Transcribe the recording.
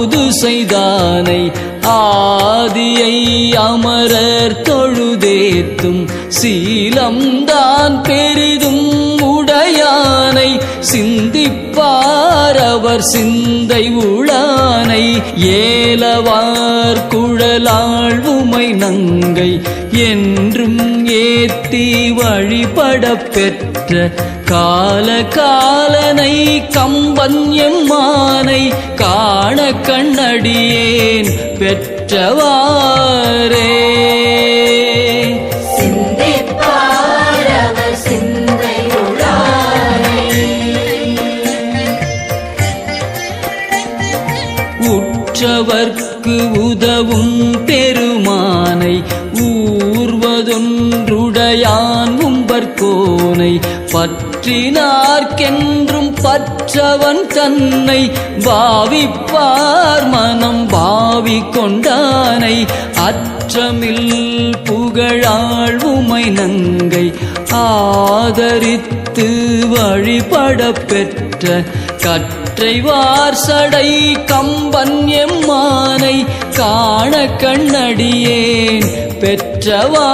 அமுது செய்தானை ஆதியை அமரர் தொழுதேத்தும் சீலம்தான் பெரிதும் உடையானை சிந்திப்பார் அவர் சிந்தை உளானை ஏலவார் குழலாள் உமை நங்கை என்றும் ஏத்தி வழிபட பெற்ற கால காலனை கம்பன் எம்மானை காண கண்ணடியேன் பெற்றவாரே. உற்றவர்க்கு உதவும் பெருமானை ஊர்வதொன்றுடையான் உம்பர்கோனை பற்றினார்க்கென்றும் பற்றவன் தன்னை பாவிப்பார் மனம் பாவி கொண்டானை அற்றமில் புகழாள் உமை நங்கை ஆதரித்து வழிபட பெற்ற கற்றைவார் சடை கம்பன் எம்மானை காண கண்ணடியேன் பெற்றவா.